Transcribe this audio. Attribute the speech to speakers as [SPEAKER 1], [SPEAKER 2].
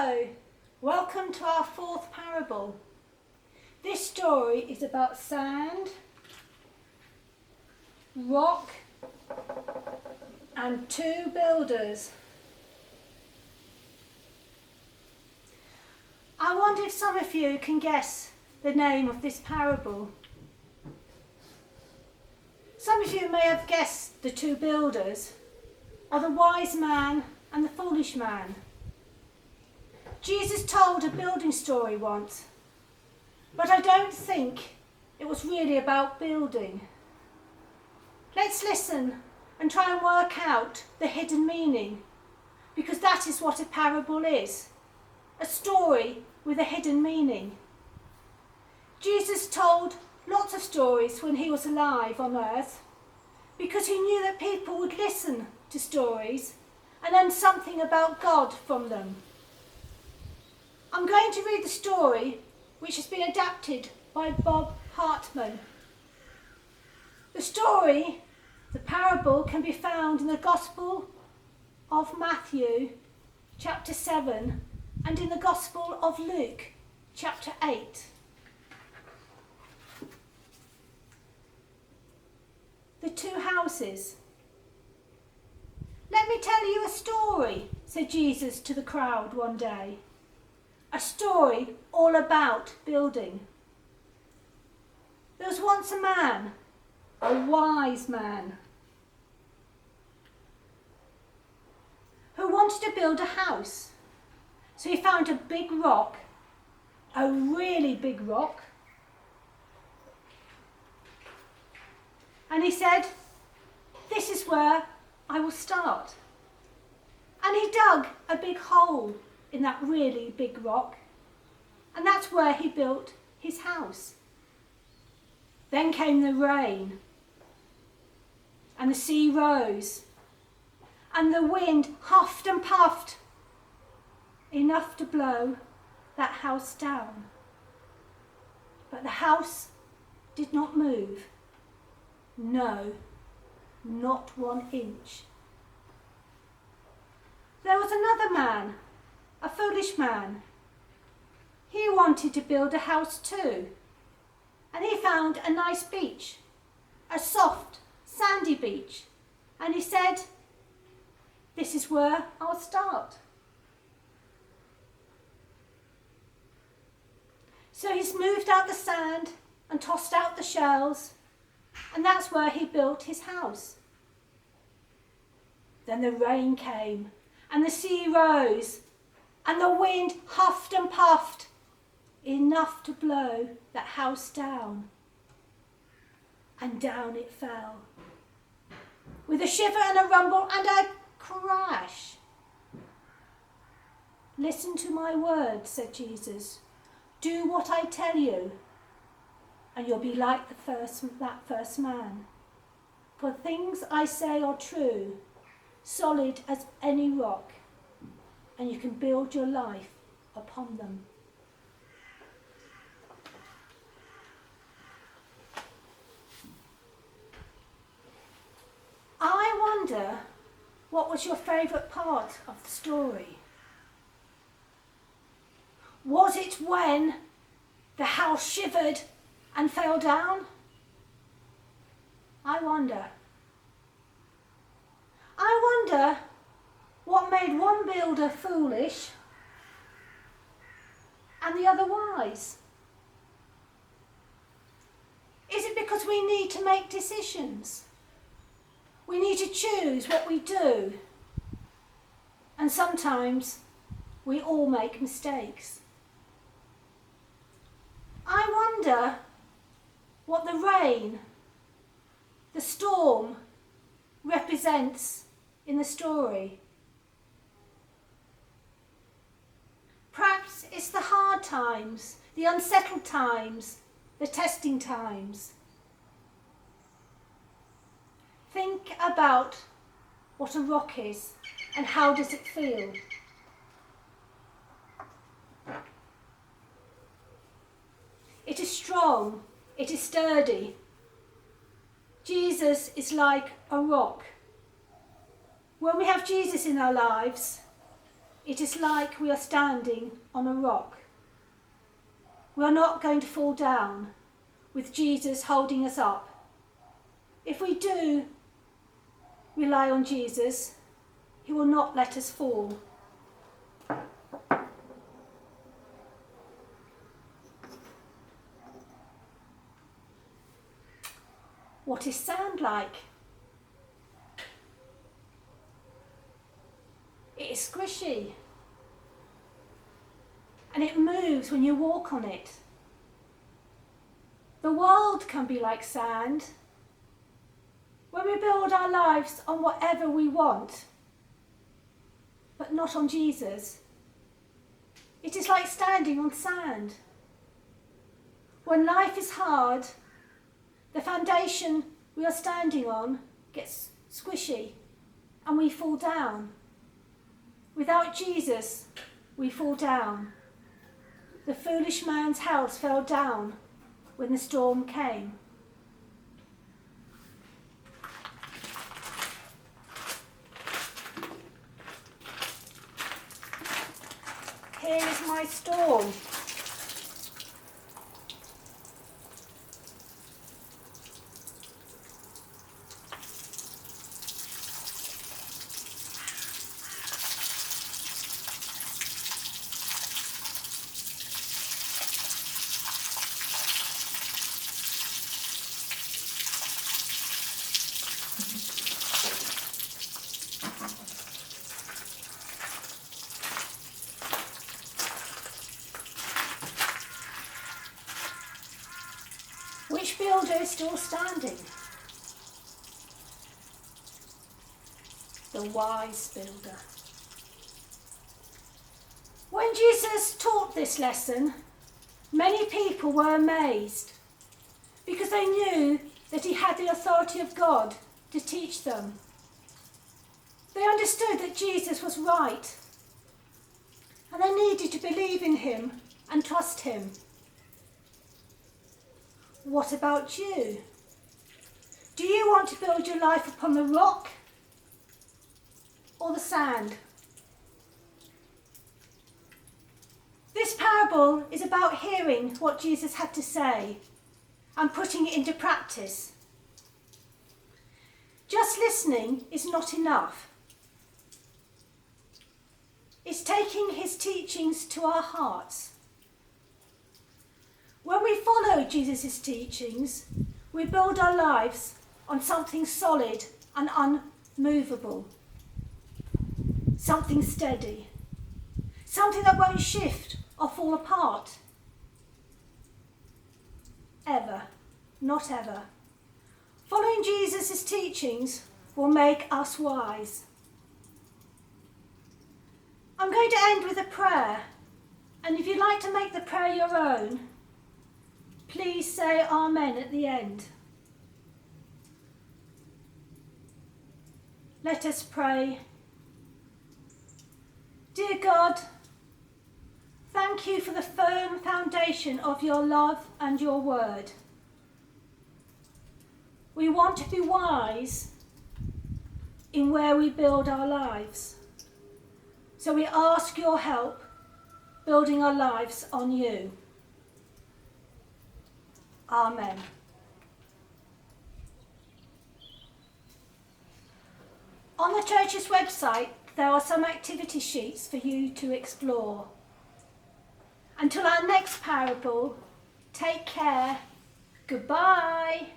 [SPEAKER 1] Hello, welcome to our fourth parable. This story is about sand, rock and two builders. I wonder if some of you can guess the name of this parable. Some of you may have guessed the two builders, or the wise man and the foolish man. Jesus told a building story once, but I don't think it was really about building. Let's listen and try and work out the hidden meaning, because that is what a parable is, a story with a hidden meaning. Jesus told lots of stories when he was alive on earth, because he knew that people would listen to stories and learn something about God from them. I'm going to read the story, which has been adapted by Bob Hartman. The story, the parable, can be found in the Gospel of Matthew, chapter 7, and in the Gospel of Luke, chapter 8. The two houses. Let me tell you a story, said Jesus to the crowd one day. A story all about building. There was once a man, a wise man, who wanted to build a house. So he found a big rock, a really big rock, and he said, "This is where I will start." And he dug a big hole in that really big rock, and that's where he built his house. Then came the rain, and the sea rose, and the wind huffed and puffed, enough to blow that house down. But the house did not move. No, not 1 inch. There was another man, a foolish man. He wanted to build a house too, and he found a nice beach, a soft, sandy beach, and he said, "This is where I'll start." So he smoothed out the sand and tossed out the shells, and that's where he built his house. Then the rain came, and the sea rose, and the wind huffed and puffed, enough to blow that house down. And down it fell, with a shiver and a rumble and a crash. "Listen to my words," said Jesus. "Do what I tell you, and you'll be like that first man. For things I say are true, solid as any rock, and you can build your life upon them." I wonder, what was your favourite part of the story? Was it when the house shivered and fell down? I wonder. I wonder what made one builder foolish and the other wise. Is it because we need to make decisions? We need to choose what we do. And sometimes we all make mistakes. I wonder what the rain, the storm, represents in the story. Perhaps it's the hard times, the unsettled times, the testing times. Think about what a rock is and how does it feel. It is strong, it is sturdy. Jesus is like a rock. When we have Jesus in our lives, it is like we are standing on a rock. We are not going to fall down with Jesus holding us up. If we do rely on Jesus, he will not let us fall. What is sand like? It is squishy and it moves when you walk on it. The world can be like sand. When we build our lives on whatever we want, but not on Jesus, it is like standing on sand. When life is hard, the foundation we are standing on gets squishy and we fall down. Without Jesus, we fall down. The foolish man's house fell down when the storm came. Here is my storm. Which builder is still standing? The wise builder. When Jesus taught this lesson, many people were amazed because they knew that he had the authority of God to teach them. They understood that Jesus was right and they needed to believe in him and trust him. What about you? Do you want to build your life upon the rock or the sand? This parable is about hearing what Jesus had to say and putting it into practice. Just listening is not enough. It's taking his teachings to our hearts. When we follow Jesus' teachings, we build our lives on something solid and unmovable, something steady, something that won't shift or fall apart. Ever, not ever. Following Jesus' teachings will make us wise. I'm going to end with a prayer, and if you'd like to make the prayer your own, please say Amen at the end. Let us pray. Dear God, thank you for the firm foundation of your love and your word. We want to be wise in where we build our lives. So we ask your help building our lives on you. Amen. On the church's website, there are some activity sheets for you to explore. Until our next parable, take care. Goodbye.